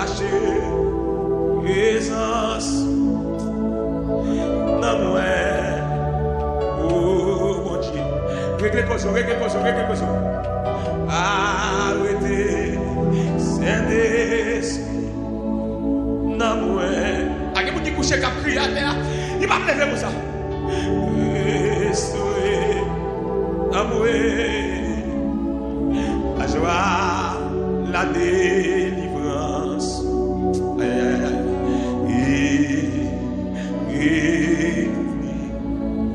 caché présence dans moi. Oh mon Dieu. Réglez quoi. Arrêtez, Saint-Esprit dans moi. A quelqu'un qui couche cap crier à terre, il va me lever comme ça. Restaurer dans moi la joie, la délivrance.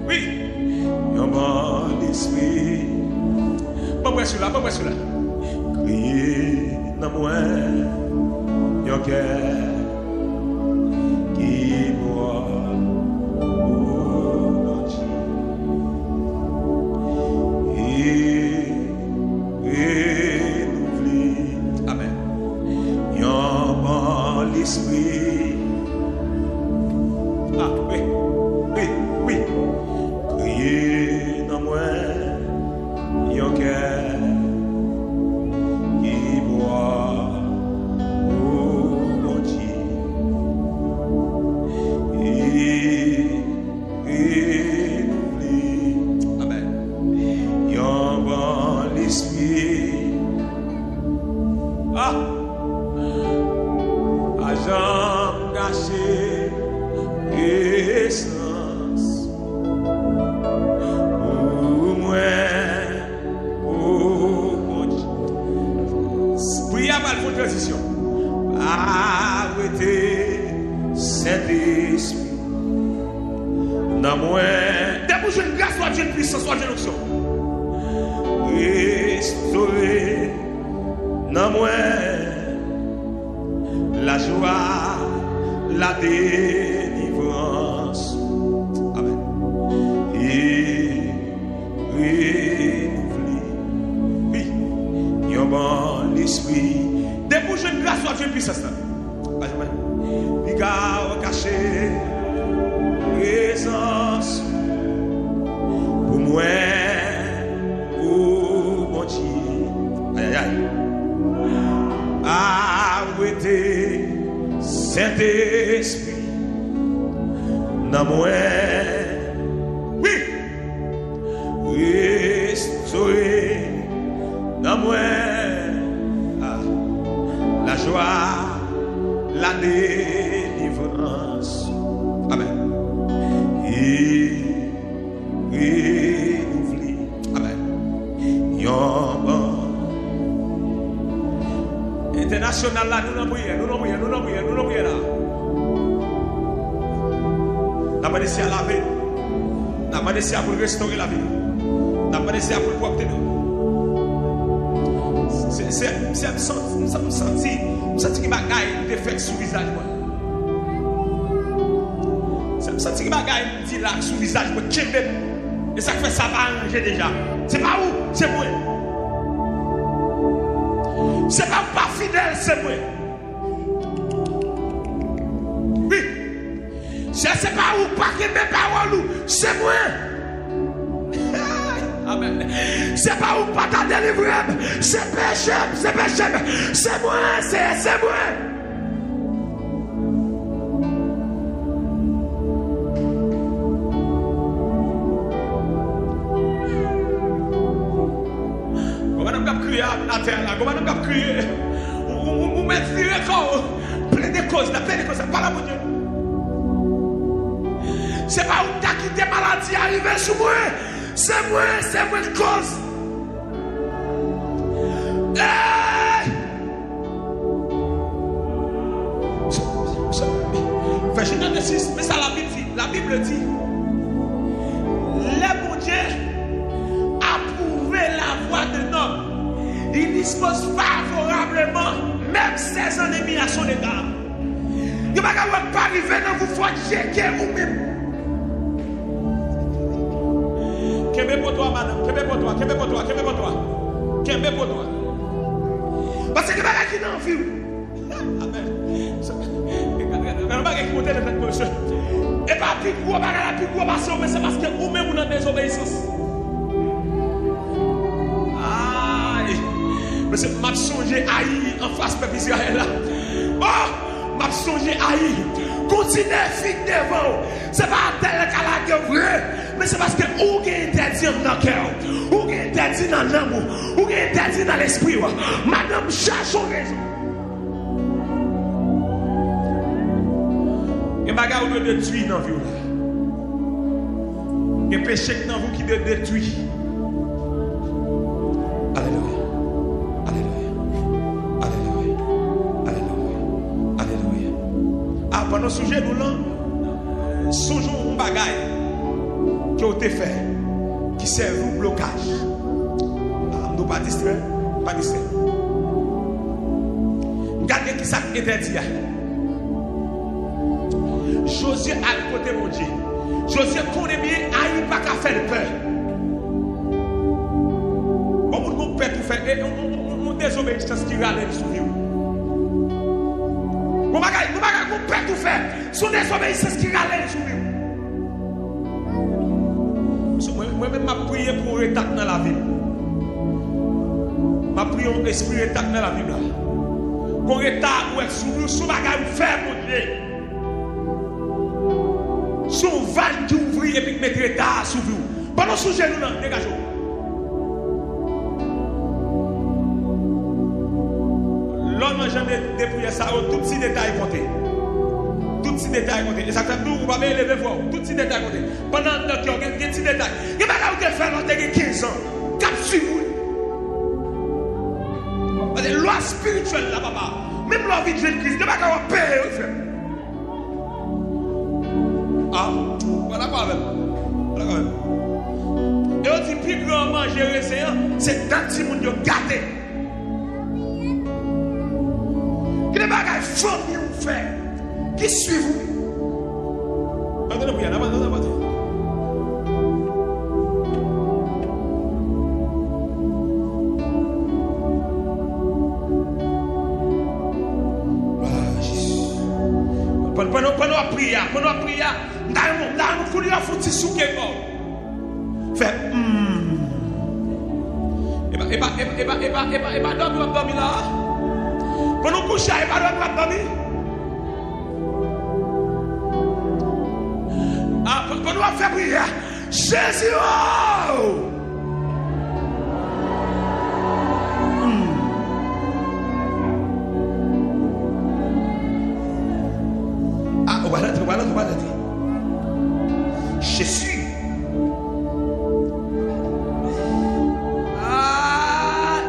Oui, un bon esprit. Pas celui-là. Crier dans moi, un cœur qui boit. Esprit. Ah, oui. Criez dans moi, yon cœur qui boit au mon Dieu. Et n'oublie, amen. Yon bon l'esprit. Ah! J'en gâché essence pour moi, mon Dieu. Priez avant votre transition. Arrêtez Saint-Esprit dans moi. Débouchez une grâce, soit une puissance, soit une onction. Restaurer dans moi. La joie, la délivrance. Amen. Et renouveler. Oui, yon bon l'esprit. Débouche une grâce soit une puissance. Picard caché, présence. Pour moi, pour mon Dieu. Aïe, aïe. Arrêtez Saint-Esprit dans moi. Oui, restaurer dans moi la joie, la délivrance. Amen. Et renouveler. Amen. Yon bon. International là, nous n'en prions là. N'a pas essayé à laver. N'a pas essayé pour restaurer la vie. N'a pas essayé pour porter nous. C'est me senti qui bagaille défait sur visage moi. C'est me senti qui bagaille dit là sur visage moi kembe. Et ça fait ça va arranger déjà. C'est pas où, c'est moi. C'est pas fidèle, c'est moi. Oui. C'est pas où, pas que mes paroles, c'est moi. Amen. C'est pas où, pas ta délivrance, c'est péché, c'est moi, c'est moi. Comment nous avons crié? Vous mettez plein de causes, pas la bonne Dieu. C'est pas où tu as quitté maladie arrivé sur moi. C'est moi de cause. Verset 26, mais ça la Bible dit. Le bon Dieu a prouvé la voie de l'homme. Il dispose favorablement même ses ennemis à son égard. Il ne va pas arriver dans vous faire checker vous-même. Qu'est-ce pour toi, madame? Qu'est-ce pour toi? Parce que quelqu'un qui est dans la vie. Amen. Et pas plus gros, mais c'est parce que vous-même vous êtes dans désobéissance. Mais c'est m'a songé haï en face peuple Israël là. Oh! songer haï. Continuez à faire devant. Ce n'est pas tel qu'à la vrai, mais c'est parce que vous avez interdit dans le cœur, vous avez interdit dans l'amour, vous avez interdit dans l'esprit. Madame, cherche une raison. Et bagarre vous doit détruire dans la vie. Et péché dans vous qui doit détruire. Alléluia. Alléluia. Alléluia. Alléluia. Alléluia. Ah, pendant ce sujet, nous là, songeons un bagaille qui a été fait, qui sert au blocage. Ah, nous pas distrait, pas distrait. Regardez qui ça interdit. Josué a le côté mon Dieu. Josué connaît bien, il pas qu'à faire peur. On peut tout faire, et on désobéissance qui râle sur vous. On peut tout faire, son désobéissance qui râle sur vous. Moi-même, je prie pour un état dans la vie. Je prie pour un esprit état dans la vie. Qu'on état où est sur vous, sous bagaille ou faire mon Dieu. Son van qui ouvre et puis mettre l'état sur vous. Pendant ce sujet, nous, dégagez. L'homme n'a jamais dépouillé ça, tout petit détail compté. Tout petit détail compté. Et ça fait nous, vous avez élevé voir, tout petit détail compté. Pendant notre cœur, il y a un petit détail. Il n'y a pas de faire dans 15 ans. Cap sur vous. Loi spirituelle là, papa. Même la vie de Jésus-Christ, il n'y a pas de payer. Ah, voilà quoi même. Voilà quoi même. Et on dit plus grand manger c'est dans le monde qui gâté. Qui n'est pas qu'à famille ou faire. Qui suit vous. Attendez, vous y allez, pendant la prière, nous voulons foutre sous quelque part. Fait et pas dormir là. Pendant coucher, et pas dormir. Ah, pendant faire prière, Jésus. Voilà. Jésus.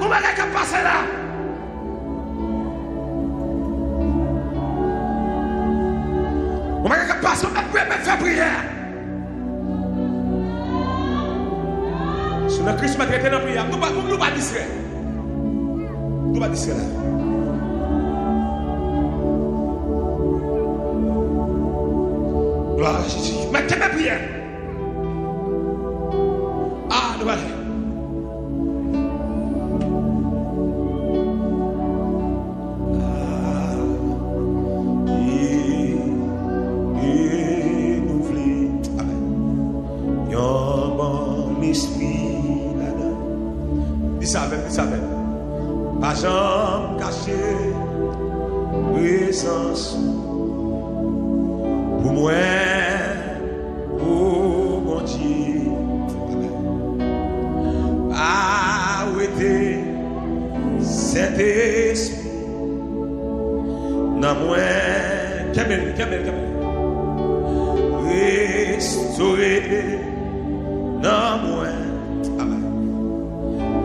On va la passer là. On va la passer, on va faire prière. Sur le Christ m'a traité dans la prière. Nous ne pas distraire. Nous pas distraire là. Mettez mes prières. Ah, nous allons. Dis ça avec. Pas jamais caché. Présence. Pour moi. Cet esprit dans moi, restaurer dans moi,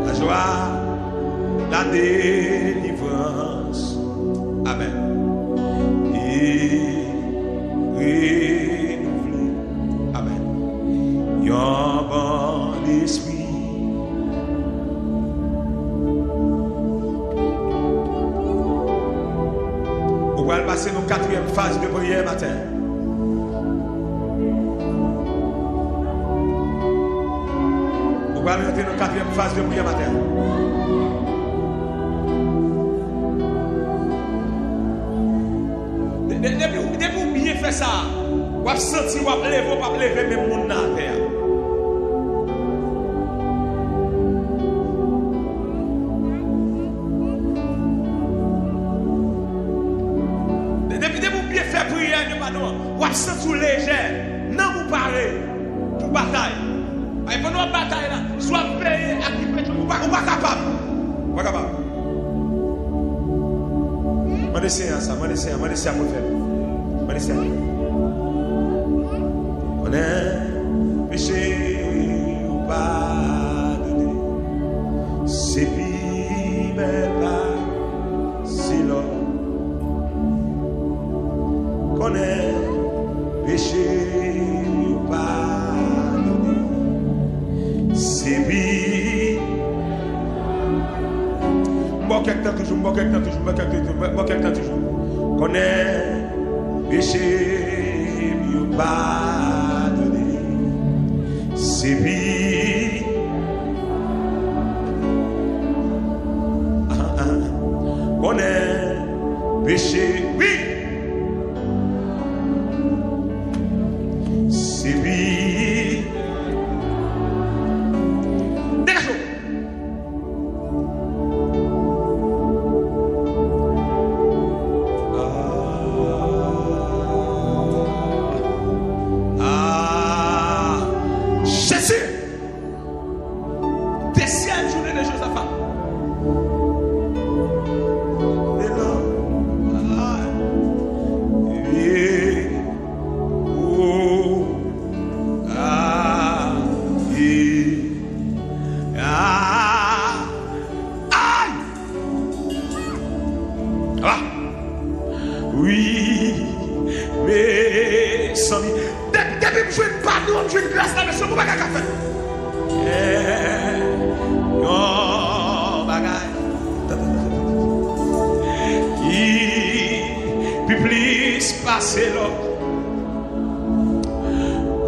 la joie, la délivrance, amen, et renouveler, amen, yon bon esprit. On va passer nos 4e phase de prière matin. On va rentrer dans 4e phase de prière matin. Depuis vous bien faire ça, vous avez senti, vous avez levé, même mon dans la terre. Depuis pardon, ou absent tout léger, non vous parlez pour bataille. Et pendant la bataille là, soit payé à qui fait ou pas capable. Pas capable. Moi laissez ça, moi laissez pour faire. Moi laissez. On est péché ou pas de c'est puis mais pas si long. Qu'on est péché ou pas de c'est puis moi quelqu'un toujours qu'on est péché ou pas de c'est puis qu'on est péché, oui. C'est lui. Dégagez. Jésus. Deuxième journée de Josaphat. Oui, mais sans lui. Depuis que je ne pardon, je ne grâce là, mais je ne peux pas faire. Non, bagaille. Puis plus passer l'autre.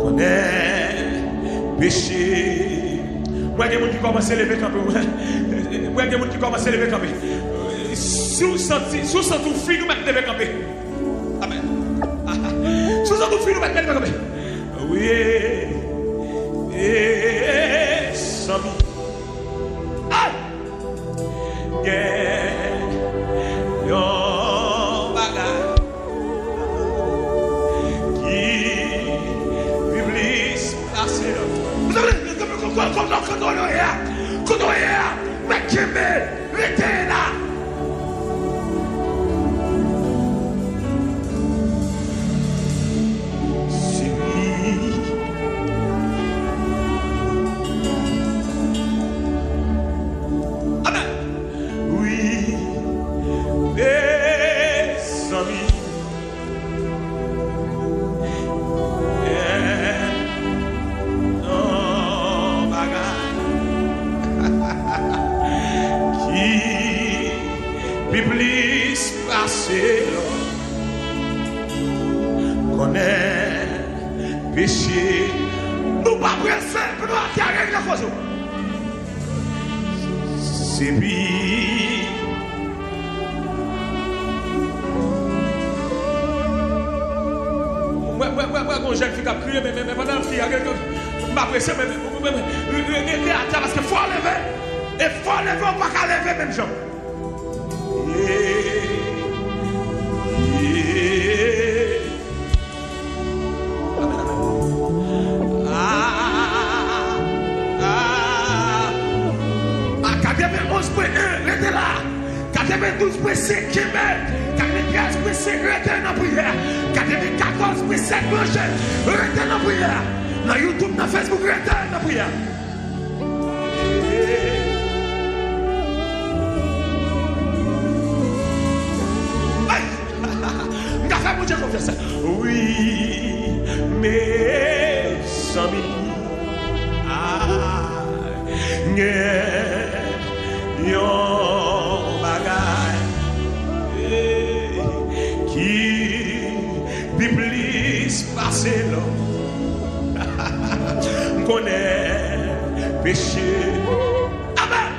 Connaît péché. Moi, il y a des gens qui commencent à lever quand même. Moi, il y a des gens qui commencent à lever quand même. Sous son fille, nous mettons lever quand même. Amen. Sous son fille, nous mettons lever quand même. Oui. Et Sami. Ah! Yon bagay. Qui publie passé là. Vous savez, quand on est là, mais qui mettez là. Biblis passé connaît péché nous pas pressé pour nous attirer la cause c'est lui ouais jeune fille qui a crié mais pendant la fille pas pressé mais parce que faut lever et faut lever on pas qu'à lever même gens. Restez là. 92,5 km. 93,5 restez dans la prière. 94,7 manger. Restez dans la prière. Dans YouTube, dans Facebook, restez dans la prière. Mon Dieu confiance. Oui, mes amis. Yon bagay qui biblis passé là. Connaît péché. Amen.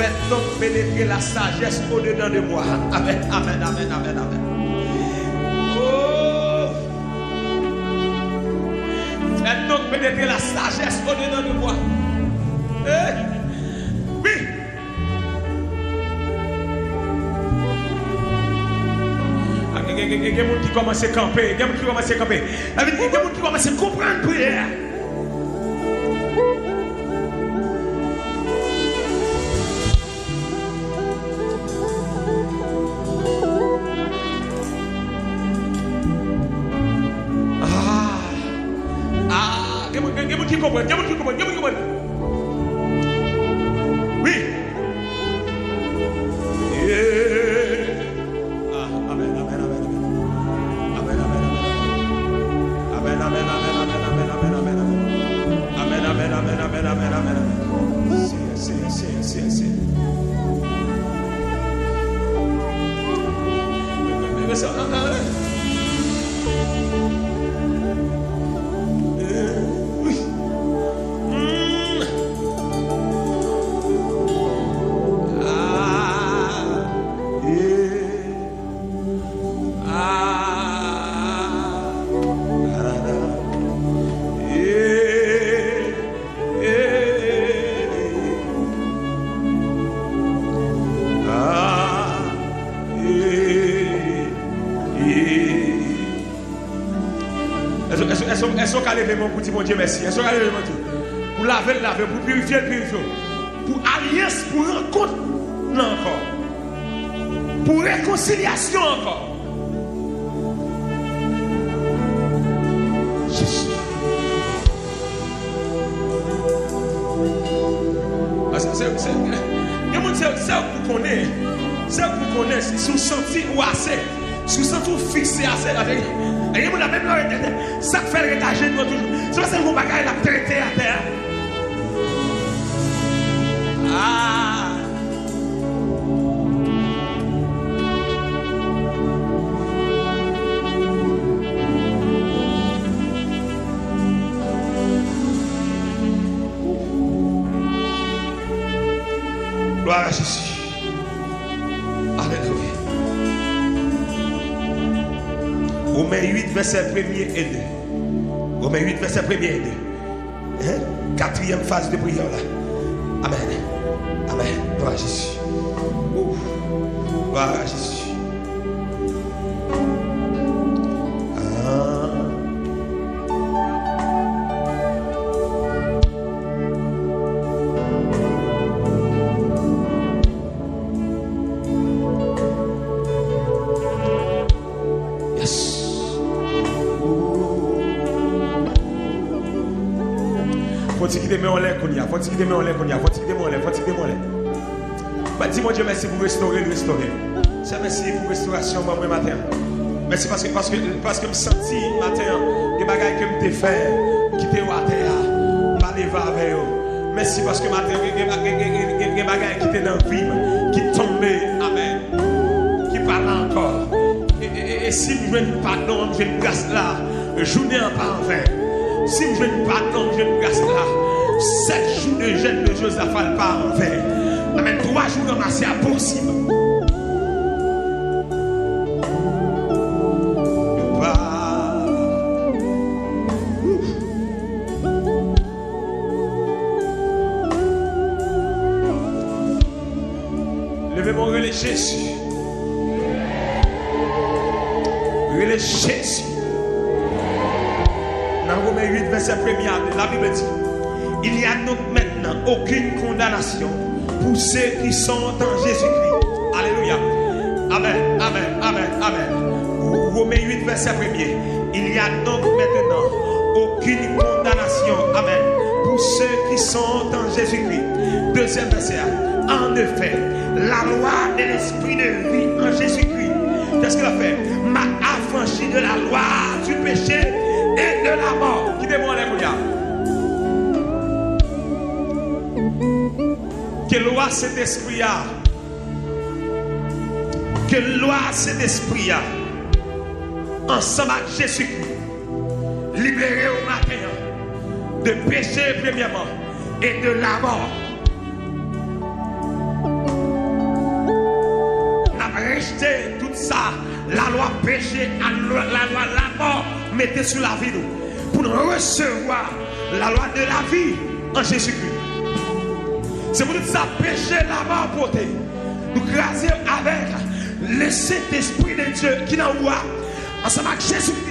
Faites donc pénétrer la sagesse au-dedans de moi. Amen, amen, amen, amen, amen. Oh. Faites donc pénétrer la sagesse au-dedans de moi. Oui. Il y a des gens qui commencent à camper. Il y a des gens qui commencent à camper. Il y a des gens qui commencent à comprendre la prière. Oui. Amen, amen, amen, amen. Amen, amen, amen. Amen, amen, amen, amen, amen, amen, amen, amen. Amen, amen, amen, amen, amen, amen, amen. C'est. Mais ça, Est-ce qu'on a levé mon petit bon Dieu merci? Est-ce qu'on a levé mon Dieu? Pour laver, pour purifier, pour alliance, pour rencontre, non encore. Pour réconciliation encore. Jésus. C'est vous connaissez, si vous sentez ou assez, si vous sentez fixé assez avec. Et vous n'avez même pas ça fait le rétager de toujours. C'est parce que vous bagaille la traité à terre. Ah. Gloire à Jésus. Alléluia. Romains 8, verset 1er et 2. Romains 8, verset 1er et 2. Quatrième phase de prière là. Amen. Amen. Gloire à Jésus. Gloire à Jésus. Dis-moi Dieu merci pour restaurer. C'est merci pour restauration moi matin. Merci parce que me senti matin des bagages que me t'ai fait qui t'ai à terre m'a levé avec eux. Merci parce que matin des bagages qui t'ai dans le vie qui tombé amen qui parle encore et si je veux pardon je ne grâce là journée en pas en vain. Si je veux pardon je ne grâce là 7 jours de jeûne de Josaphat pas en vain. Amen. 3 jours ramassés à possible. Levez-moi, relais Jésus. Relais Jésus. Dans Romains 8, verset 1er, la Bible dit il n'y a donc maintenant aucune condamnation pour ceux qui sont en Jésus-Christ. Alléluia. Amen, amen, amen, amen. Romains 8, verset 1er. Il n'y a donc maintenant aucune condamnation. Amen. Pour ceux qui sont en Jésus-Christ. Deuxième verset. En effet, la loi de l'esprit de vie en Jésus-Christ. Qu'est-ce qu'il a fait? M'a affranchi de la loi du péché et de la mort. Qui demande les que loi cet esprit a. Que loi cet esprit a. Ensemble avec Jésus-Christ. Libéré au matin de péché premièrement et de la mort. arrêter tout ça. La loi péché, la loi la mort, mettez sur la vie nous. Pour nous recevoir la loi de la vie en Jésus-Christ. C'est pour tout ça péché, la mort portée. Nous craser avec le Saint-Esprit de Dieu qui nous envoie ensemble avec Jésus-Christ.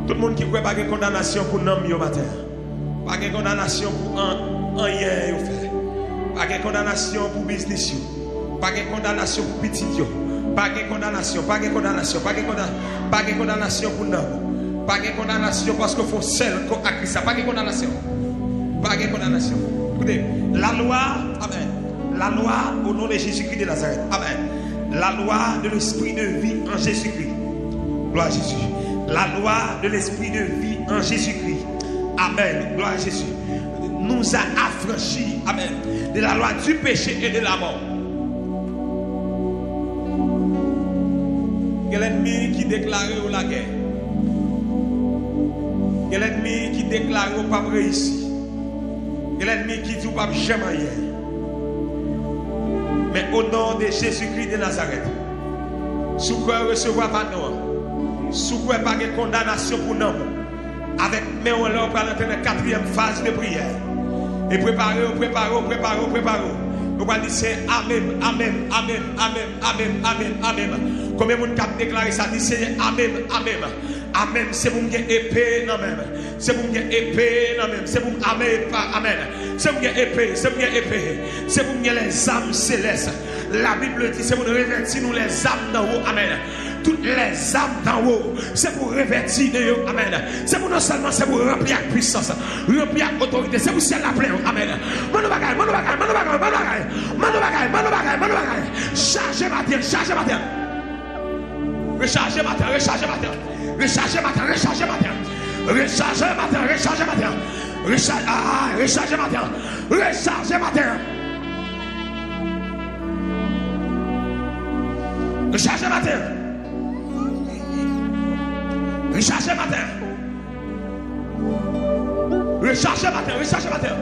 Tout le monde qui croit pas de condamnation pour nous matin. Pas de condamnation pour un hier au fait. Pas de condamnation pour business. Pas de condamnation pour petit. Pas de condamnation, pas de condamnation, pas de condamnation pour nous. Pas de condamnation parce qu'il faut seul à Christ. Pas de condamnation. Pas de condamnation. Écoutez, la loi, amen. La loi au nom de Jésus-Christ de Nazareth. Amen. La loi de l'esprit de vie en Jésus-Christ. Gloire à Jésus. La loi de l'esprit de vie en Jésus-Christ. Amen. Gloire à Jésus. Nous a affranchis. Amen. De la loi du péché et de la mort. Quel ennemi qui déclare la guerre? Quel ennemi qui déclare pas réussi? Quel ennemi qui dit pas jamais hier? Mais au nom de Jésus-Christ de Nazareth, sous quoi recevoir pas nous, sous quoi pas de condamnation pour nous, avec mes on là pour entrer dans la quatrième phase de prière. Et préparez. Vous allez dire c'est Amen, Amen, Amen, Amen, Amen, Amen, Amen. Combien de monde qui déclaré ça? Dit c'est Amen, Amen. Amen, c'est pour me épée, non même. C'est pour me épée, non même. C'est pour Amen, pas Amen. C'est pour me épée, c'est pour me épée. C'est pour me les âmes célestes. La Bible dit c'est pour revêtir nous les âmes d'en haut, Amen. Toutes les âmes d'en haut, c'est pour revêtir de eux, Amen. C'est pour non seulement, c'est pour remplir avec puissance, remplir avec autorité. C'est pour ciel la pleine, Amen. Mano bagay. Chargez matin. Rechargez matin. Rechargez matin. Rechargez matin. Rechargez matin. Rechargez matin. Rechargez matin. Rechargez matin. Rechargez matin. Rechargez matin. Rechargez matin. Rechargez matin. Rechargez matin. Rechargez matin.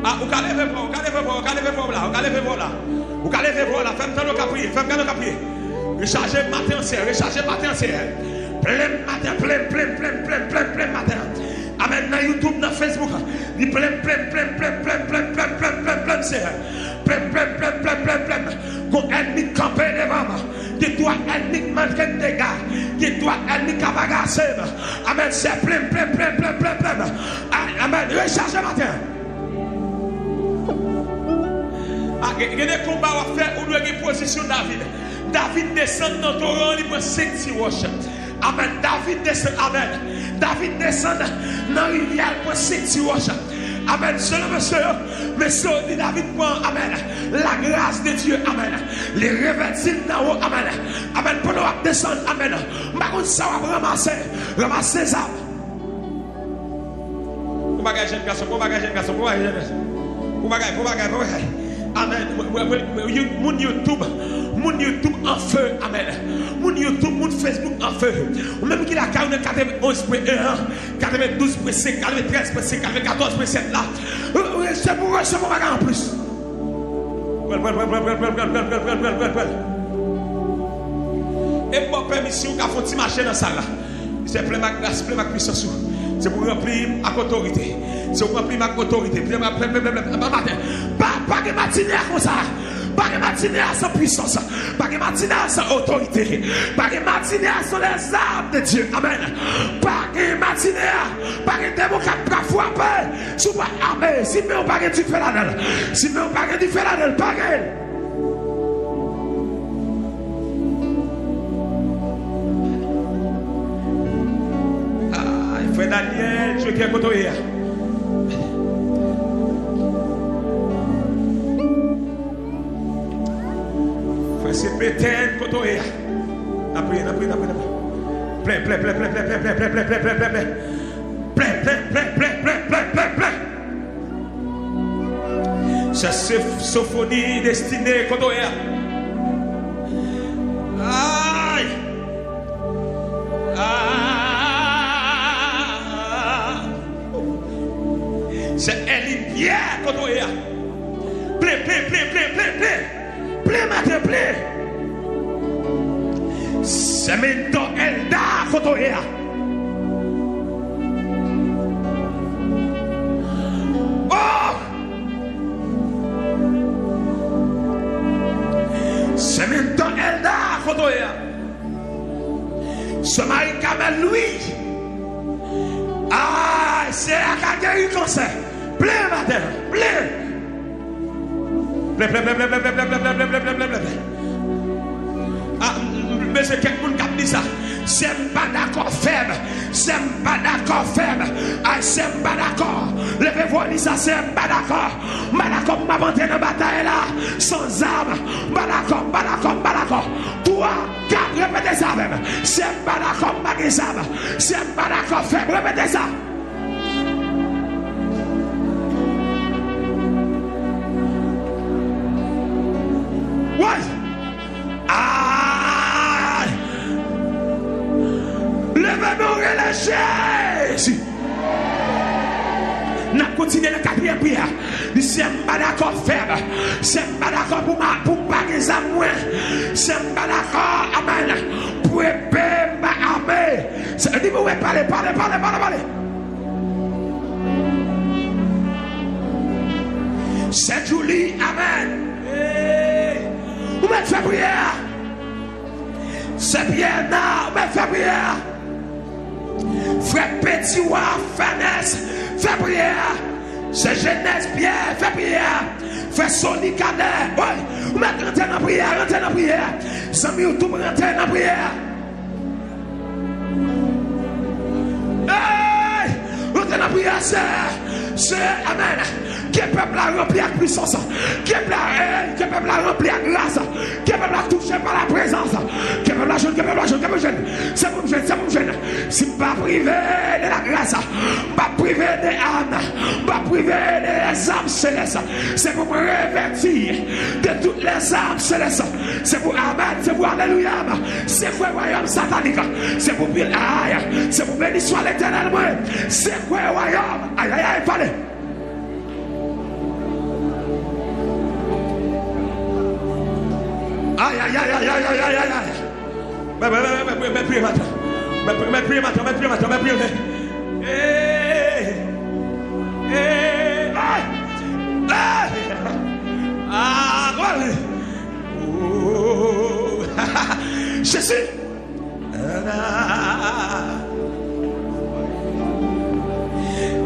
Ah, vous allez lever vous là. Faites-moi prier. Rechargez matin, c'est. Plein matin. Amen. Dans YouTube, dans Facebook, il plein, c'est. Plein. Qu'on ennemi campé devant. Que toi, ennemi manqué de dégâts. Que toi, ennemi cabagassé. Amen. C'est plein. Amen. Rechargez matin. Il y a des combats à faire où nous avons une position David. David descend dans le torrent, il prend 5 roches. Amen. David descend dans la rivière, il prend 5 roches. Amen. Selon monsieur, David prend, amen, la grâce de Dieu. Amen. Les revêtir dans haut. Amen. Amen. Pour nous descendre. Amen. Par contre, ça va ramasser ça. Pour bagager jeune garçon. Amen. Mon YouTube en feu. Amen. Mon YouTube, mon Facebook en feu. Ou même qu'il a 91.1, 92.5, 93.5, 94.7 là. C'est pour recevoir en plus. Et pour permission qu'à font marcher dans ça là. C'est plein de grâce, plein de puissance. C'est pour remplir avec autorité. C'est pour remplir avec autorité. Pas de matinée comme ça. Pas de matinée sans puissance. Pas de matinée sans autorité. Pas de matinée sans les armes de Dieu. Amen. Pas de matinée. Pas de démon qui a frappé. Si vous armé, si vous n'avez pas de différent. Si vous n'avez pas de différent, pas de. Frère Daniel, tu es qui est côté. Frère c'est Pétain côté. Après. Plein. C'est symphonie destinée côté. Aïe. C'est Elie Pierre quand on est là. matin, plaît. C'est maintenant Elda Kotoya. Oh! C'est maintenant Elda Kotoya. Ce mari Kamel lui. Ah, c'est à Kagari concert. Plein matin, plein. Ah, mais c'est quelqu'un qui a dit ça. C'est pas d'accord faible. C'est pas d'accord faible. Ah, c'est pas d'accord. Levez-vous, dit ça, c'est pas d'accord. Pas d'accord, m'a monté dans la bataille là. Sans armes. Pas d'accord, pas d'accord, pas d'accord. Toi, quatre, répétez ça même. C'est pas d'accord, pas des armes. C'est pas d'accord faible. Répétez ça. Ouais. Ah! Levez-nous et Jésus. N'a continué la quatrième prière. C'est pas d'accord faible. C'est pas d'accord pour pas les amours. C'est pas d'accord. Amen. Pour épée ma armée. Dis-moi, parlez. C'est Julie. Amen. Vous m'avez fait prière. C'est bien là. Vous m'avez fait prière. Frère Pétioua, Fanès, fais prière. C'est Jeunesse bien, fais prière. Frère Soli Cadet, ouais. Vous mettez rentrez dans la prière. Samy YouTube, rentrez dans la prière. Hey! Rentrez dans la prière, c'est Amen. Qui peuple la rempli avec puissance. Qui peuple la rempli avec grâce. Qui peuple la touché par la présence. Qui peuple la jeune. C'est pour me jeune. Si je ne pas privé de la grâce, pas privé des âmes, pas privé des âmes célestes. C'est pour me revêtir de toutes les âmes célestes. C'est pour Amen, c'est pour Alléluia. C'est pour le royaume satanique. C'est pour c'est pour bénir soit l'éternel. C'est pour le royaume. Aïe, parlez. Aïe. Mais priez maintenant. Jésus.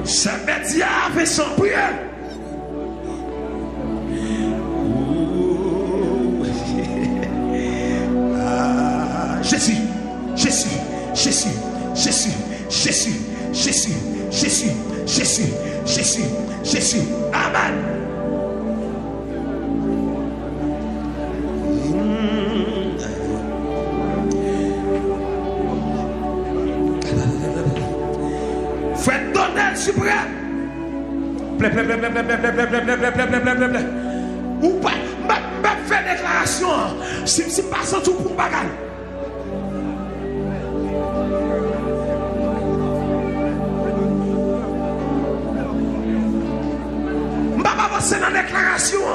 Ce média fait son prière. Jésus. Amen. Faites donner suprême. Ou pas, faire déclaration. Si pas sans tout pour bagarre. C'est dans la déclaration.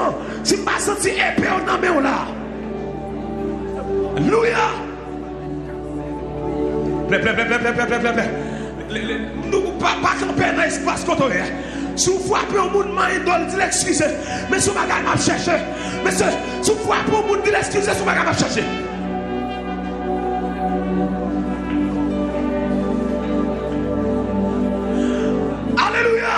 Si je ne pas senti épée au nom là. Alléluia. Nous ne pas camper dans l'espace côté. Si vous frappez au monde, il dit l'excuser. Mais si vous ne chercher. Mais si vous frappez au monde, il dit l'excuser. Si vous ne chercher. Alléluia.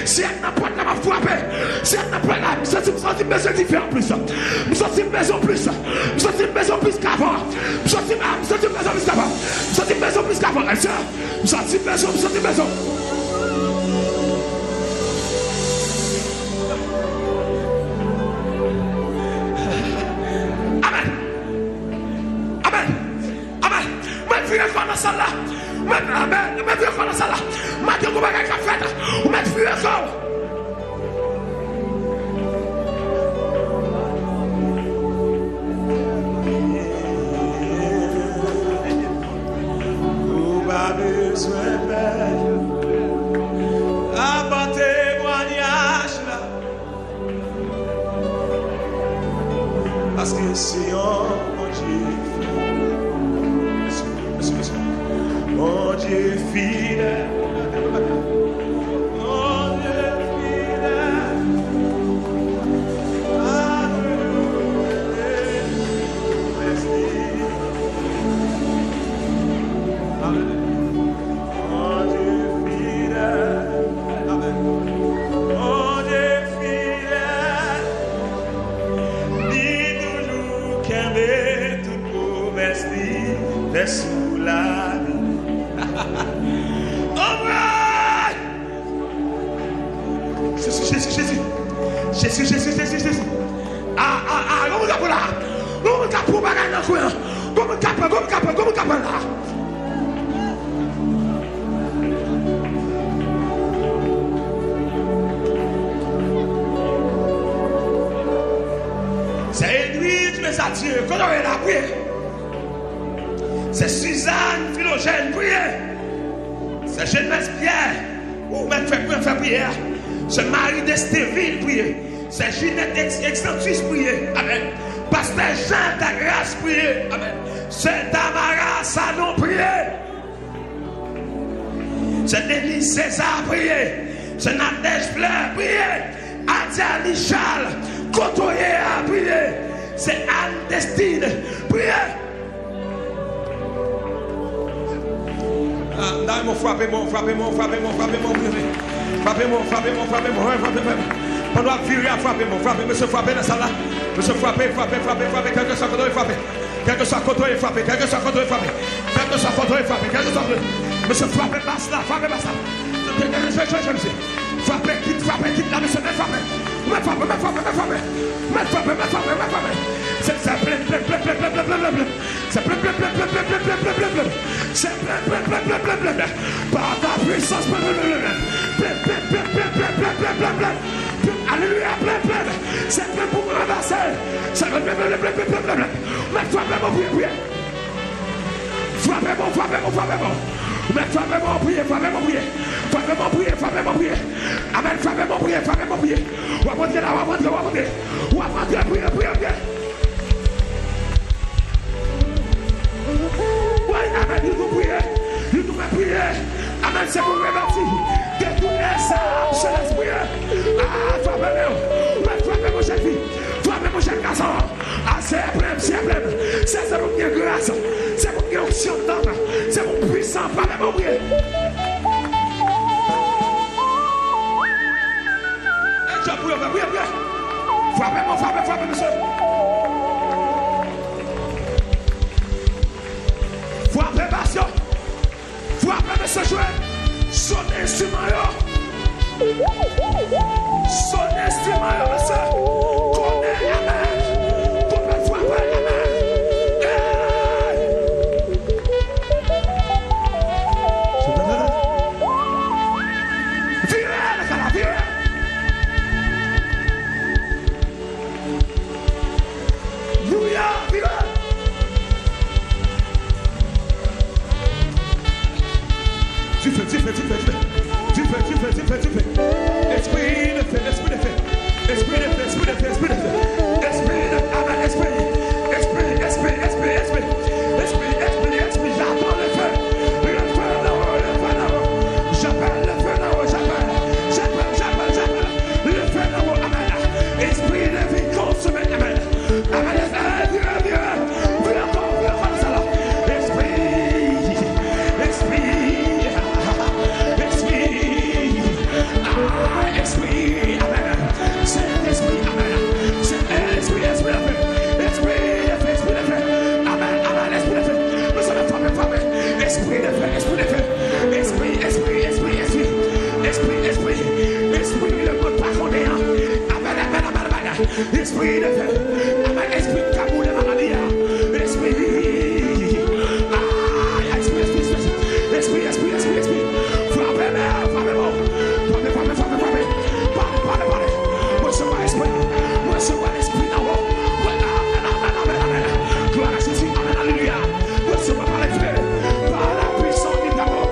Si elle n'a pas de la m'a frappé, si elle n'a pas de la, je sens une maison différente plus. Je sens une maison plus. Je sens une maison plus qu'avant. Je sens une maison plus qu'avant. Je sens une maison plus qu'avant. Je sens une maison, je sens une maison. Amen. Amen. Amen. Même vie est dans ça là. Amen. Même vie est dans ça là. Maintenant, vous m'avez fait. Vous m'avez fait ça. Parce que c'est mon Dieu, mon Dieu fidèle, mon Dieu fidèle, Amen. Mon Dieu fidèle, Amen. Mon Dieu fidèle, dit toujours qu'un bête toute promesse est sous la vie. Jésus. Comment là? Comment là? C'est Edwige, mes attirés. Quand on est là, prier. C'est Suzanne, Philogène, prier. C'est Jeunesse Pierre. Ou même faire prière. C'est Marie d'Estéville, prier. C'est Ginette Extentus, prier. Amen. Pasteur Jean d'Agras, prier. Amen. C'est Tamara Salon, prier. C'est Denise César, prier. C'est Nadège Fleur, prier. Adia Lichal, Kotoye, prier. C'est Anne Destine, prier. Frappez-moi, frappez-moi. On doit virer à frapper, monsieur frappez dans ça là. Monsieur frappez, quelque soit contre frappé. Quelque soit contre frappé, quelque soit contre frappé. Quelque soit contre frappé, quelque soit contre. Monsieur frappez basse là, frappez basse là. Frappez, quitte là, monsieur, frappez. C'est plein. C'est plein. Par ta puissance, alléluia, plein. C'est plein pour me renverser. C'est plein. Mais frappez-moi, priez. Frappez-moi. Mais frappez-moi, priez. Amen, frappez-moi, priez. On va rentrer là, on va rentrer, priez. Oui, amen, il nous prier. Amen, c'est pour rebâtir. Détourner ça, je laisse prier. Frappez mon jeune fille, frappez mon jeune garçon. C'est problème. C'est pour qu'il y ait grâce, c'est pour qu'il y ait option d'homme, c'est pour puissant, frappez mon prier. Priez. Frappez, monsieur. Frappez, Bastion. Frappez, monsieur Jouet. Son instrument, monsieur. Connaît, amen. Vous pouvez frapper, amen. Virez. Tu fais. Esprit de fait. Esprit de feu. Amen. Esprit de cabou de maladie. Esprit. Esprit. Frappez-moi. Parlez. Recevoir l'esprit. Recevoir l'esprit d'en haut. Amen. Gloire à Jésus. Amen. Alléluia. Recevoir par les feux. Par la puissance du d'en haut.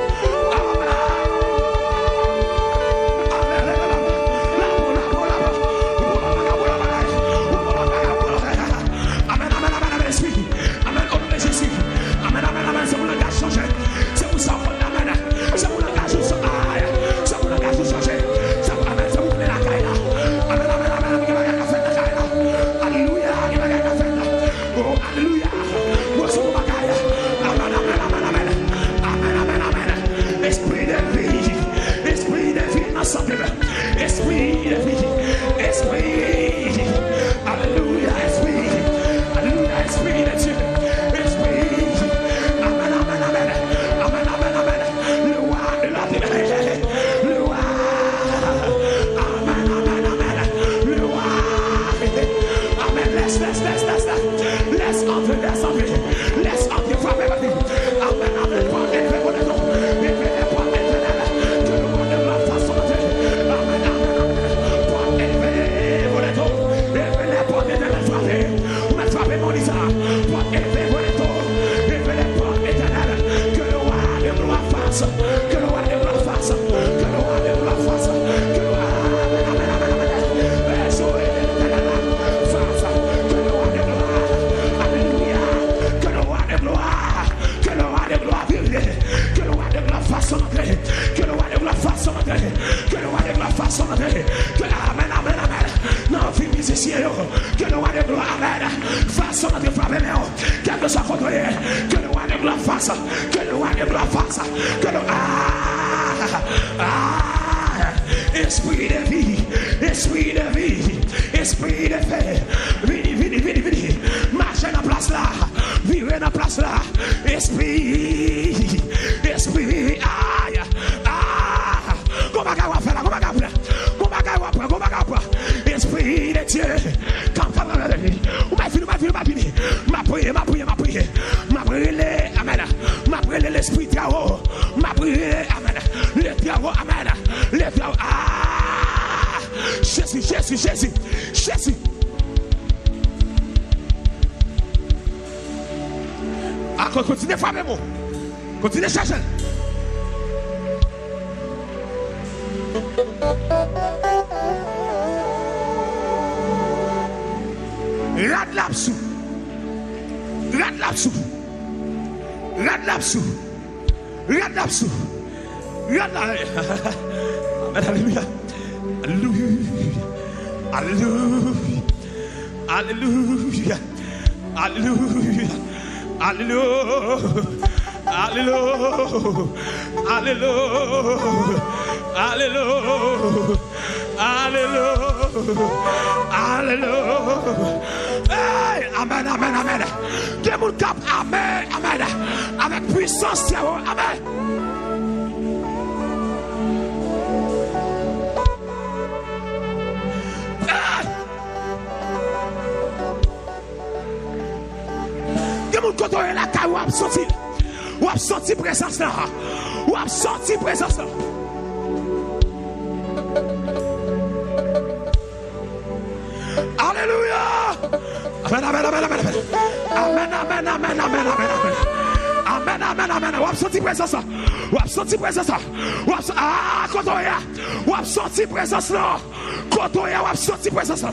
Amen. Esprit. Amen. Au nom de Jésus. Amen. C'est mon langage changé. C'est pour ça qu'on amène. C'est mon langage changé. C'est mon langage changé. C'est pour amène. C'est pour la caille là. Amen. Alléluia. Oh, alléluia. Moi, c'est mon bagaille. Amen. Esprit de vie. Esprit de vie ensemble. Esprit de vie. Esprit. Alléluia. Esprit. Alléluia. Esprit de Dieu. Esprit. Amen. Le roi de la terre. Le roi. Amen. Le roi. Amen. Laisse entrer. Laisse entrer. Frapper ma vie. Amen. Porte élevé pour les noms. Élevé les portes éternelles. Que le roi de la façon de Dieu. Amen. Porte élevé pour les noms. Élevé les portes éternelles. Frapper. On a frappé mon Lisa. Porte élevé pour les noms. Élevé les portes éternelles. Que le roi de la fasse. Que le roi de la fasse. Que le roi de la fasse. Que le roi. Amen. Soyez l'éternel. Face. Que le roi de gloire. Alléluia. Que le roi de gloire. Que le roi de gloire vive. Que le roi de gloire fasse entrer. Que le roi de gloire fasse entrer. Que le roi de gloire fasse entrer. Que amen. Non, fils musicien. Que le roi de gloire, amen. Fasse entrer, frappez moi. Quel que soit contre eux. Que le roi de gloire fasse. Que le roi de gloire fasse. Que le esprit de vie. Esprit de vie. Esprit de paix. Vini. Marchez dans la place là. Vivez dans la place là. Esprit. Aïe. Comment on va faire là? Esprit de Dieu. Ma prière. Ma prière, amen. Ma prière, l'esprit de haut. Ma prière, amen. Le diable, amen. Le diable, Jésus. Continuez, frappez-moi. Continuez, chercher. Rad l'absou. Alléluia. Hey, amen. Dieu mon cap, amen. Avec puissance, amen. Dieu mon côté là, ou a senti présence là. Alléluia. Amen. On a senti présence là. Quand on a senti présence là.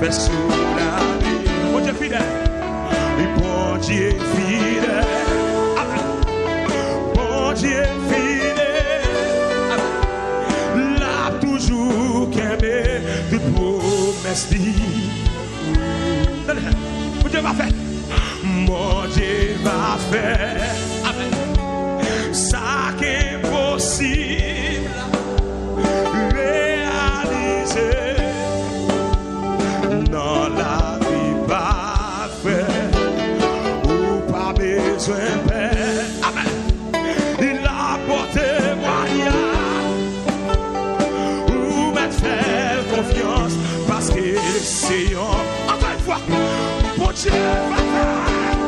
mais sous la vie. Bon Dieu fidèle. Oui, bon Dieu fidèle. Amen. Bon Dieu fidèle. Amen. L'a toujours qu'aimé toute promesse dit. Bon Dieu va faire. Mon Dieu va faire. Amen. Ça qui est possible réaliser dans la vie parfaite ou pas besoin de paix. Amen. Il a porté moyen ou mettre faire confiance parce que c'est encore une fois. Bon Dieu va faire,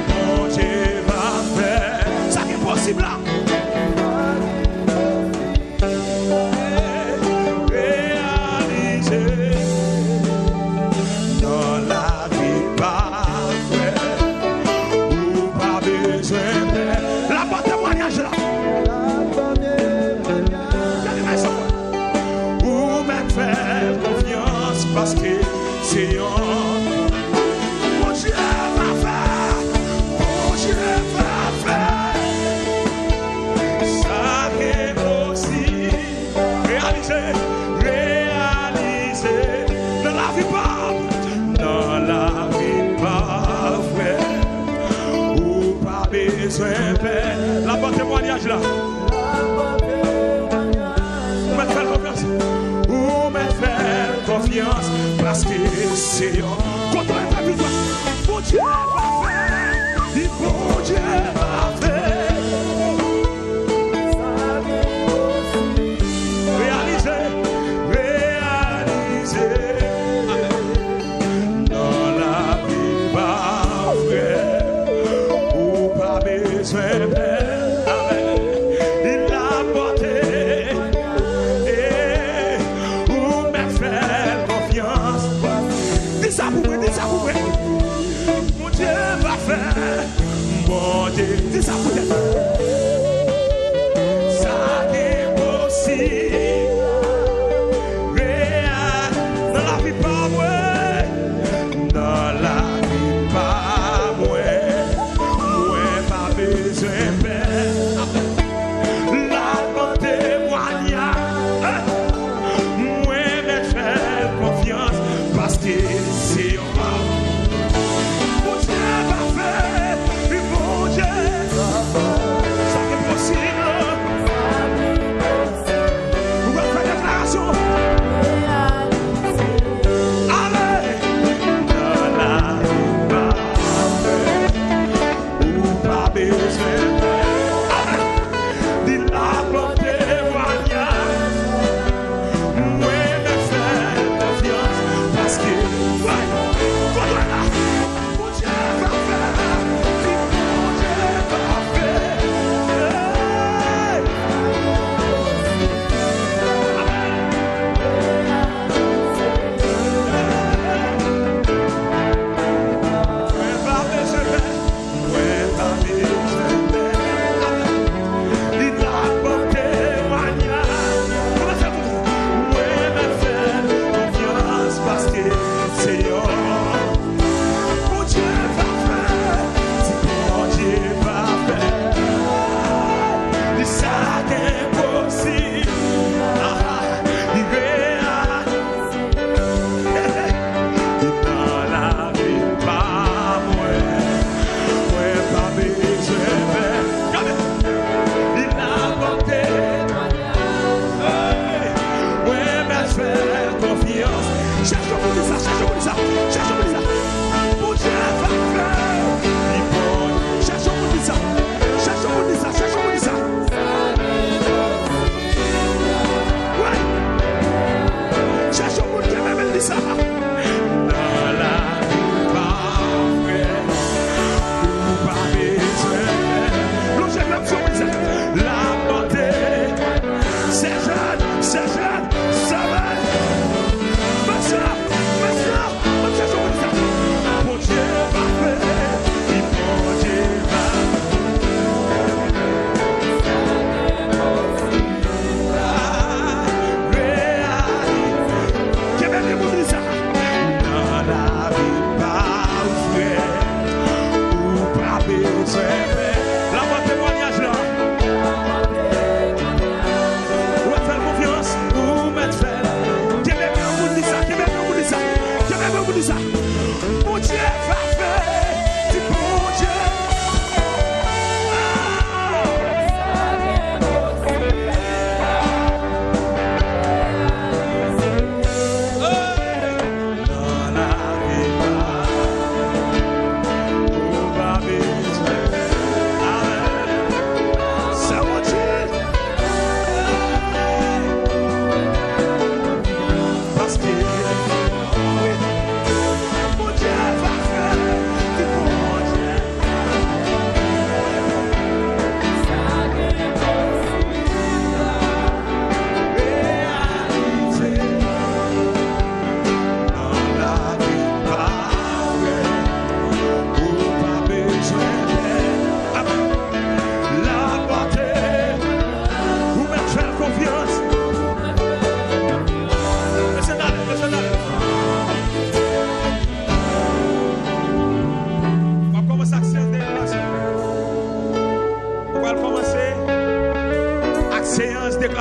bon Dieu va faire, ça qui est possible là. Réaliser dans la vie parfaite, ou pas besoin de la bonne témoignage là. Ou mettre faire confiance parce que c'est la bonne témoignage là. Ou me faire confiance. Ou me faire confiance parce que c'est quand on est pas plus fort. Bon Dieu va faire. Bon Dieu va faire. Réaliser. Dans la vie parfaite. Il a porté ou me faire confiance. Dis ça pour moi, dis ça pour moi. Mon Dieu va faire. Mon Dieu, dis ça pour moi. Ça est possible. Réel dans la vie pas moi. Dans la vie pas moi. La bonne témoignage, moi me faire confiance parce que c'est bon Dieu va faire, bon Dieu, ça est possible. Vous allez faire déclaration. Allez, dans la vie parfaite, ou pas besoin.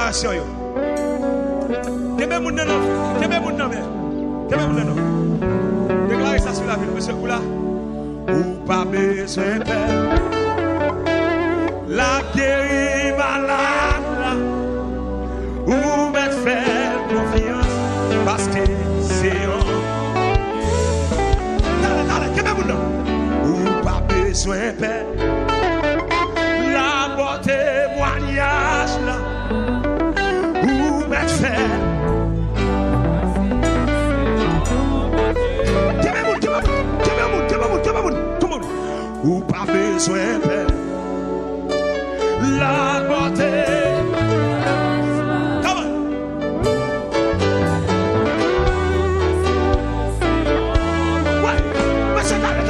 déclaration. Déclarez ça sur la ville, monsieur Koula. Ou pas besoin de peur. La guérie malade. Ou mettre faire confiance. Parce que c'est un. Ou pas besoin de peur. La bonne témoignage là. Ou mettre faire. Ou pas besoin de paix. La beauté. Come on. Ouais. Mais c'est allez.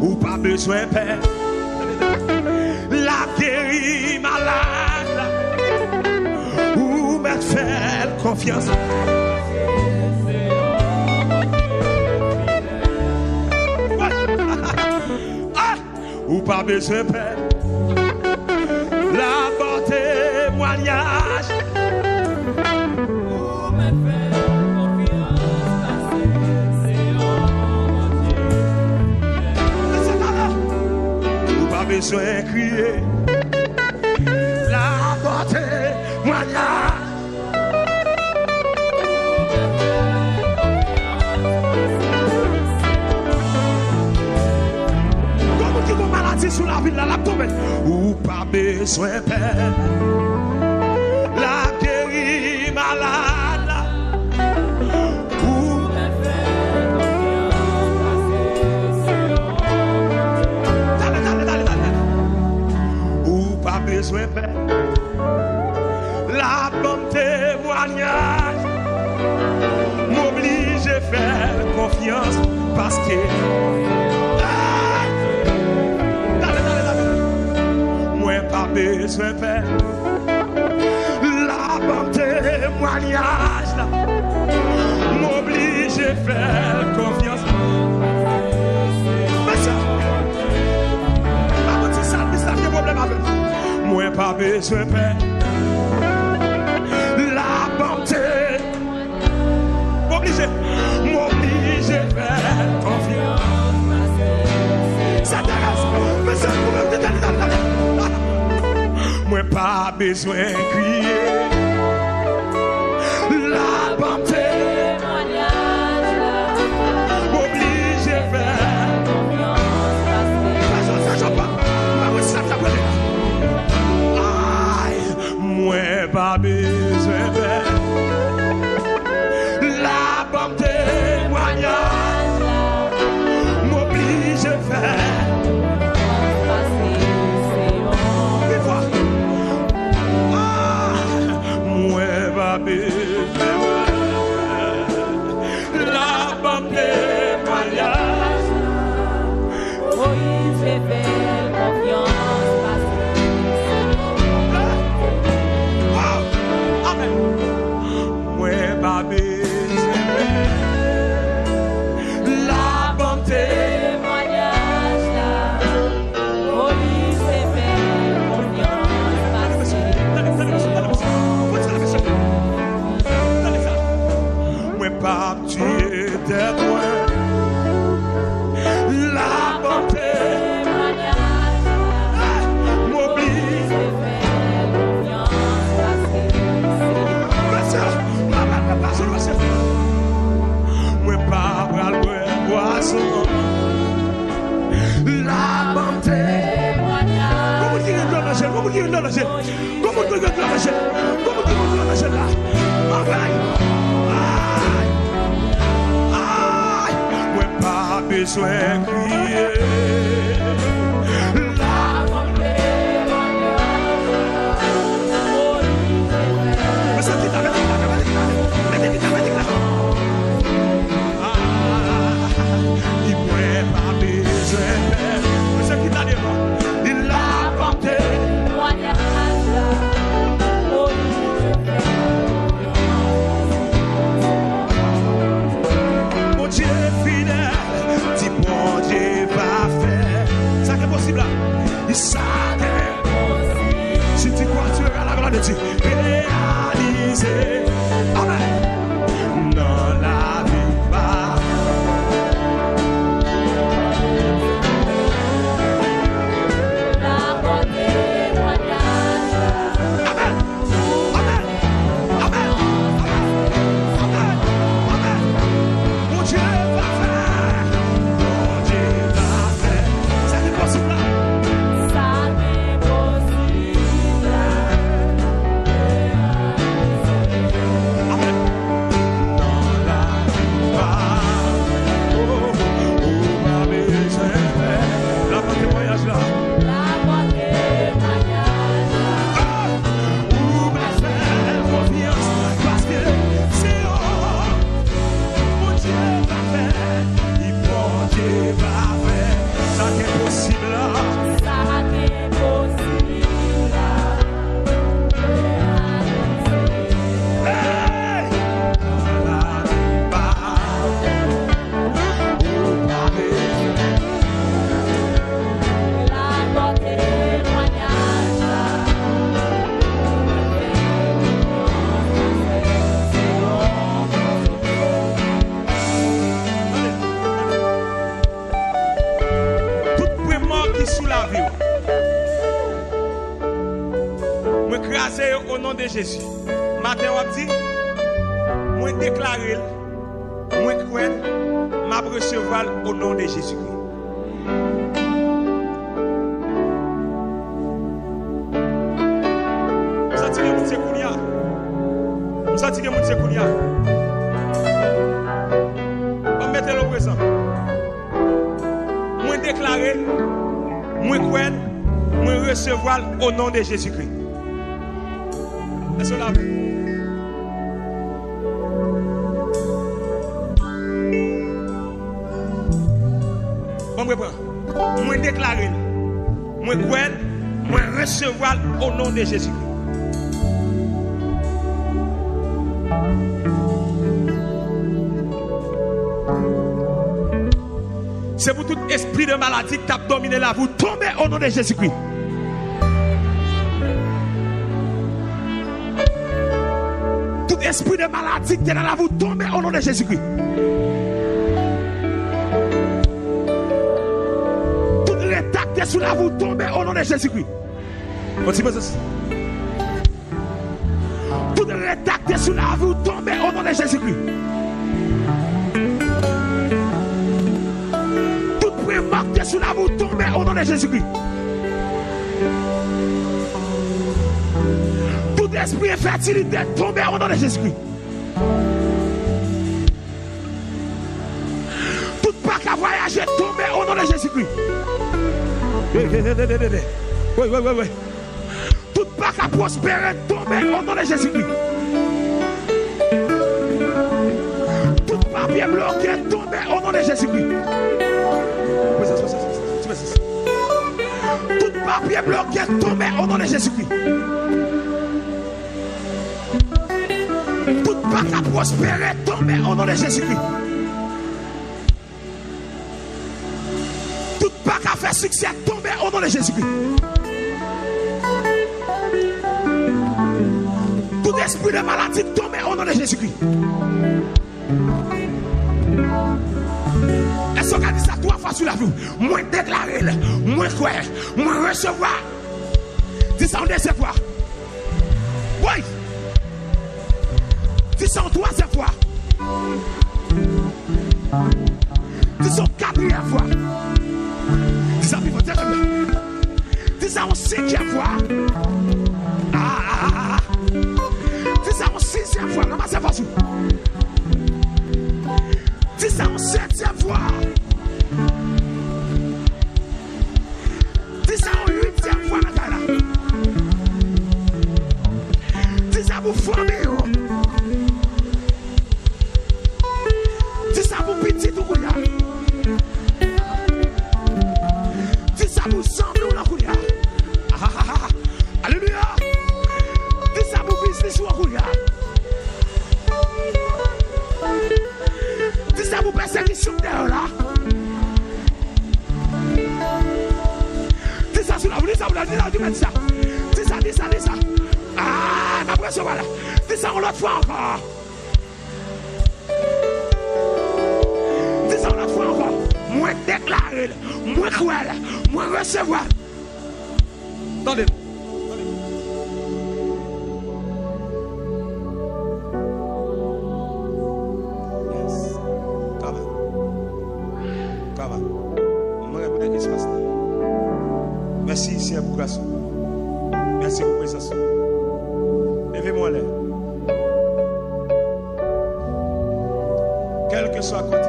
Ou pas besoin de paix. La guérie malade. Ou mettre faire confiance. Ou pas besoin de paix. La bonne témoignage. Ou me faire confiance. Ou pas besoin de crier. La bonne témoignage. Sous la ville, la tombe. Ou pas besoin de paix. La guérie malade. Ou me faire confiance. Dale. Ou pas besoin de paix. La bonne témoignage. M'oblige à faire confiance. Parce que pas besoin de faire la bonne témoignage là m'oblige à faire confiance. Mais ça, pas petit ça, c'est un problème avec moi. Pas besoin de faire la bonne témoignage m'oblige à faire confiance. Ça t'arrête, mais ça moi pas besoin de crier. La bonne témoignage m'oblige à faire confiance. Moi pas besoin de faire la bonne témoignage m'oblige à faire. La bonne témoignage. Oui, j'ai fait confiance. Amen. Moi, pas besoin la bonne témoignage. Oui, j'ai fait confiance. Pas tu étais toi. La bonne témoignage m'oblige à faire confiance. Moi pas bral poisson. La bonne témoignage. Comment tu es dans la chaîne? Comment tu es dans la chaîne? Comment tu es dans la chaîne? Comment tu es dans la chaîne là? Besoin de crier. La bonne témoignage. Mais ça dit il pourrait pas besoin de faire. Mais ça qui t'a dit il la bonne témoignage. Mon Dieu fidèle. Mon Dieu va faire. Ça c'est possible là. Il s'arrête. Si tu crois, tu verras la gloire. parole de Dieu. Réalisé. Amen. Dans la vie pas. La bonté témoignage. Amen. Amen. Amen. Amen. Amen. Mon Dieu va faire. Mon Dieu va faire. Ça n'est pas possible. Ça n'est possible. Amen. Dans la vie pas. Oh, ma maison. La bonne témoignage là. La bonté témoignage. Où me faire confiance parce que c'est mon Dieu va faire, mon Dieu va faire, ça n'est possible. Ça n'est possible. Hey! La vie pas, où ma maison. La bonté témoignage. Tout vraiment qui sous la vie, moi écraser au nom de Jésus. Matin on dit, moi déclarer, moi croire, m'a recevoir au nom de Jésus-Christ. Vous sentez que vous êtes Kounia? Vous sentez que vous êtes Kounia? On mette le présent. Moi déclarer, moi croire, moi recevoir au nom de Jésus-Christ. Est-ce que là? Bon, moi prends. Moi déclarer, moi croire, moi recevoir au nom de Jésus-Christ. C'est pour tout esprit de maladie qui t'a dominé là, vous tombez au nom de Jésus-Christ. Tout esprit de maladie qui est dans la vous tombez au nom de Jésus-Christ. Tout l'état qui est sous la vous tombez au nom de Jésus-Christ. Continue ça. Tout l'état qui est sous la vous tombez au nom de Jésus-Christ. Marqué sous la vous tombez au nom de Jésus-Christ. Tout esprit infertilité tombé au nom de Jésus-Christ. Tout pas qu'à voyager tombé au nom de Jésus-Christ. Oui. Tout pas qu'à prospérer tombé au nom de Jésus-Christ. Tout papier bloqué tombé au nom de Jésus-Christ. Tout papier bloqué tombé au nom de Jésus-Christ. Tout pas qu'à prospérer tombé au nom de Jésus-Christ. Tout pas qu'à faire succès tombé au nom de Jésus-Christ. Tout esprit de maladie tombé au nom de Jésus-Christ. Est-ce qu'on a dit ça 3 fois sur la vie? Moi déclarer, moi croire, moi recevoir. Dis ça en 2e fois. Oui. Dis ça en 3e fois. Dis ça en 4e fois. Dis ça en 5e. Dis ça en 5e fois. Dis ça en 6e fois. Ramassez pas. Dis ça en 7e fois. Dis ça en 8e fois. Dis ça pour famille. Dis ça pour petit tout. Dis ça pour semble. Alléluia. Dis ça pour business. Dis ça pour persécution là. Dis ça sur la voie, dis ça. Dis ça. Ah, n'a pas recevoir là. Dis ça l'autre fois encore. Dis ça l'autre fois encore. Moi déclarer, moi croire, moi recevoir. Attendez. Merci, Seigneur, pour grâce. Merci pour présence. Levez-moi là. Quel que soit à côté,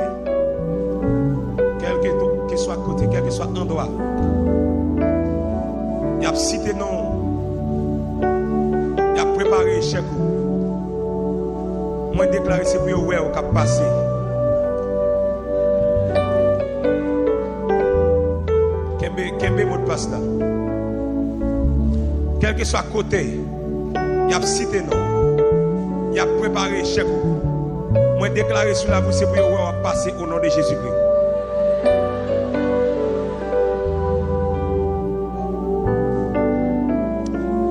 quel que soit à côté, quel que soit endroit, il a cité non, il a préparé chèque. Moi, déclaré c'est pour ouais au cap passé. Kembe mot de passe là. Quel que soit à côté, il a cité non. Il a préparé chèque. Moi déclaré sur la vous c'est pour passer au nom de Jésus-Christ.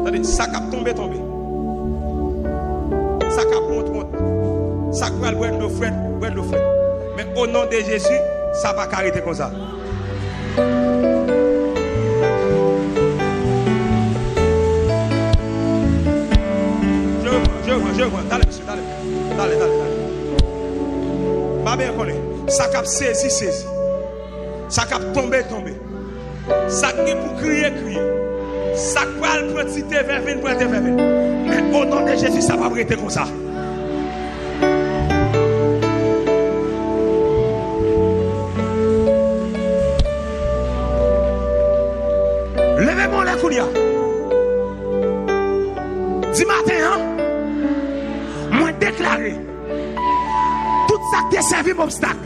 Attendez, ça cap tomber. Ça cap monte. Ça va boire de l'eau fraîche. Mais au nom de Jésus, ça va arrêter comme ça. Je vois. Allez, monsieur, allez. Pas bien connaît. Ça cap saisi. Ça cap tomber. Ça qui pour crier. Ça va le petit vervine. Mais au nom de Jésus, ça va arrêter comme ça. Levez-moi la coulia. Dis matin, hein? Moi déclaré tout ça qui est servi m'obstacle.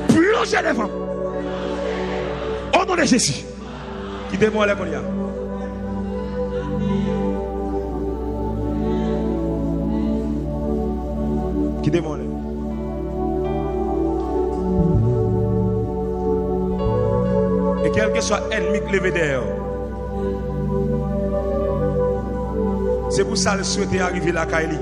Plongez devant. Au nom de Jésus. Quittez-moi la coulia. Quittez-moi là. Et quel que soit ennemi qui levé derrière, c'est pour ça que je souhaite arriver là, Kaili.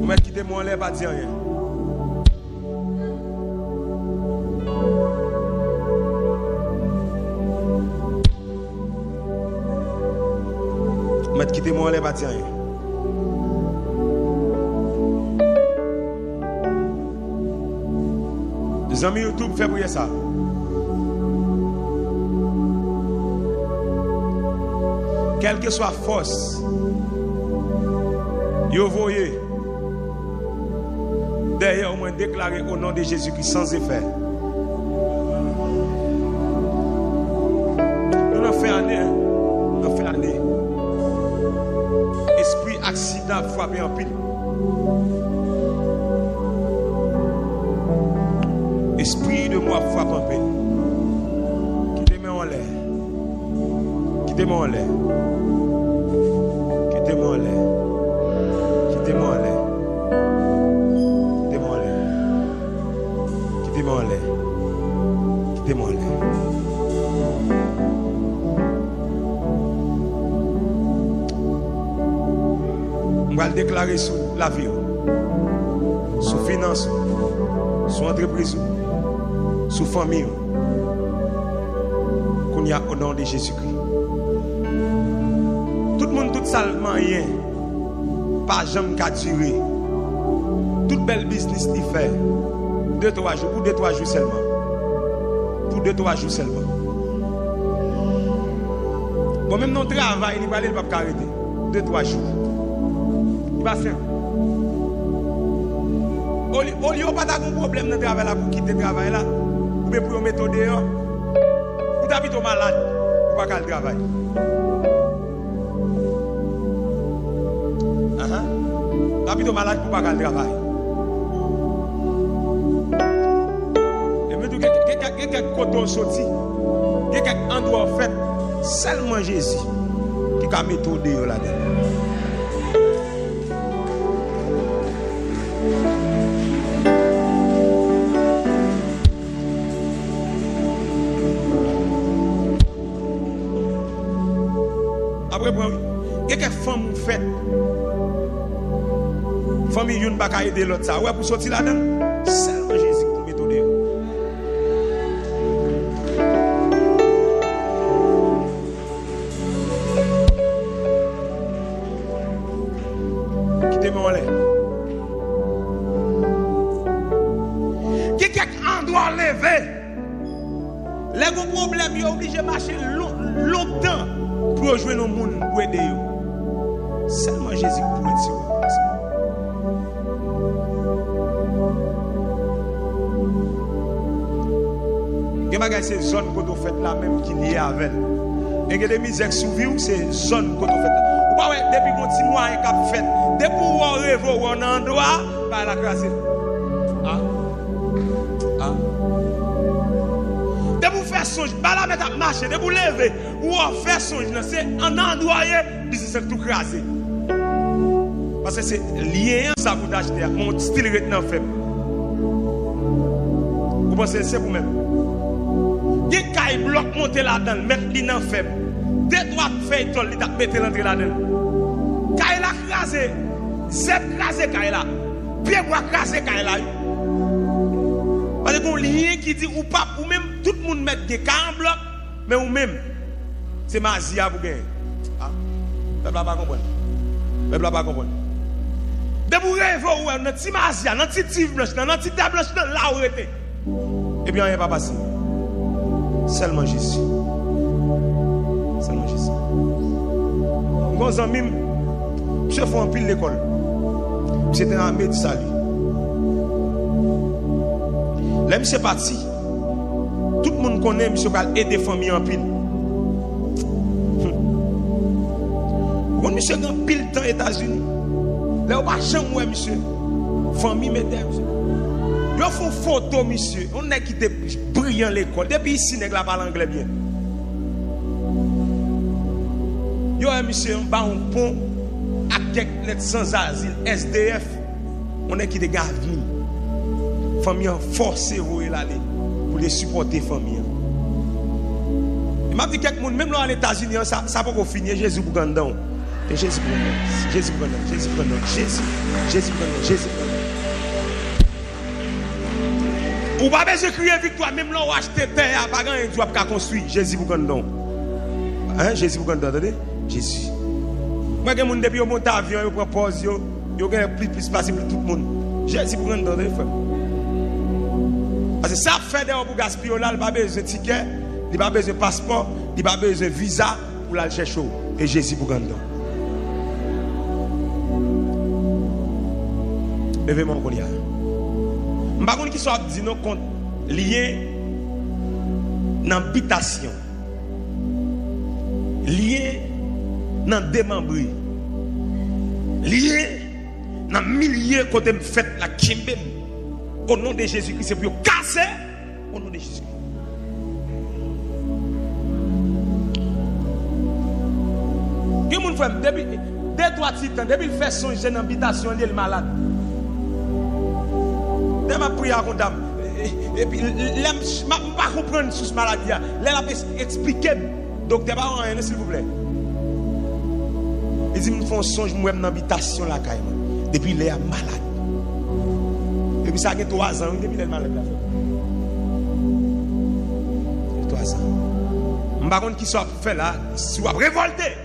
Vous mettez quitter-moi là, pas dire rien. Quittez-moi les bâtiments. Les amis YouTube font pour ça. Quelle que soit force, vous voyez derrière au moins déclaré au nom de Jésus-Christ sans effet. Nous l'avons fait année. Esprit accident frappé en pile. Esprit de moi frappe en pile. Quittez-moi en l'air. Quittez-moi en l'air. Quittez-moi en l'air. Quittez-moi en l'air. Quittez-moi en l'air. Quittez-moi en l'air. Quittez-moi en l'air. On va le déclarer sur la vie, sur la finance, sur l'entreprise, sur la famille, qu'on y a au nom de Jésus-Christ. Tout le monde, tout salement, rien, pas jamais qu'à durer. Tout bel business qu'il fait, 2-3 jours, pour 2-3 jours seulement. Pour 2-3 jours seulement. Bon, même notre travail, il va pas arrêter. 2-3 jours. Patient. Au lieu pas d'avoir un problème dans le travail là pour quitter le travail là, ou bien pour mettre dehors, ou d'habiter malade, pour pas le travail. D'habiter malade pour pas le travail. Et me dit que quelques coton sorti, Il y a quelques endroits en fait, seulement Jésus qui a méthodé là-dedans. Après, il y a quelques femmes qui font. Famille yon pas ka aider l'autre ça. Ouais pour sortir là-dedans, seulement Jésus pour méthoder. Quittez-moi là. Quelqu'un doit lever. Les gros problèmes, ils sont obligés de marcher longtemps pour jouer nos monde pour aider eux. Seulement Jésus pour être sûr. C'est zone que vous faites là même qui liée avec. Et que des misères sous vie, c'est zone que vous faites là. Ou pas, depuis mon petit mois, il a fait. Depuis qu'on rêve, on a un endroit, par la classe. Depuis vous faire songe, par la mettre à marcher, depuis vous lever, ou on fait songe, c'est un endroit, c'est tout crasé. Parce que c'est lié à ça vous acheter. Mon style est faible. Vous pensez que c'est vous-même? Des cailles bloc monter là-dedans, mettre l'inan faible. Des droites feuilles tol, il mettre l'entrée là-dedans. Caille la crasé, zep crasé caille là. Pied bois crasé caille là. Parce que lien qui dit ou pas, ou même tout le monde met des cailles en bloc, mais ou même, c'est mazia pour gagner. Ah, peuple n'a pas compris. Peuple n'a pas compris. De vous rêver, ou dans petit mazia, dans petit tive blanche, dans petit table blanche, là où vous êtes. Eh bien, il n'y a pas passé. Seulement Jésus. Seulement Jésus. Mon ami, je fais un pile l'école. C'était un armée du salut. Là, je suis parti. Tout le monde connaît, je vais aider les familles en pile. Quand monsieur a un pile temps aux États-Unis, là, on va jamais, monsieur. Famille, mesdames, monsieur. Yo font photo, monsieur. On est qui était brillant l'école. Depuis ici, on ne parle anglais bien. Yo, monsieur, on bat un pont avec les sans-asile, SDF. On est qui des gars venus. Famille forcée pour les supporter famille. Il m'a dit quelqu'un, même là aux États-Unis, ça va pas finir. Jésus pour Gandon. Jésus pour Gandon. Jésus pour Gandon. Jésus pour Gandon. Jésus pour Gandon. Jésus pour Gandon. Ou pas besoin de crier victoire, même là où acheter terre, pas grand chose à construire. Jésus pour Gandon. Hein, Jésus pour Gandon, attendez? Jésus. Moi, quand je depuis mon avion, je propose, je gagne plus facile pour tout le monde. Jésus pour Gandon, frère. Parce que ça fait des pour gaspiller là, il n'y a pas besoin de ticket, il n'y a pas besoin de passeport, il n'y a pas besoin de visa pour aller chercher. Et Jésus pour Gandon. Levez-moi en collier. Je ne sais pas qui soit dit non compte lié dans l'habitation, lié dans le démembré, lié dans le milieu côté fait la Kimben. Au nom de Jésus-Christ, c'est pour casser au nom de Jésus-Christ. Qui mon frère, depuis 2-3 titans, depuis il fait songer dans l'habitation, il est malade. Je vais prier à condamner. Et puis, je ne vais pas comprendre sur ce maladie. Je vais expliquer. Docteur, s'il vous plaît. Il dit, je fais un songe, je suis dans l'habitation. Depuis il est malade. Et puis, ça fait 3 ans. Depuis il est malade. 3 ans. Je ne sais pas qui soit fait là. Si vous avez révolté.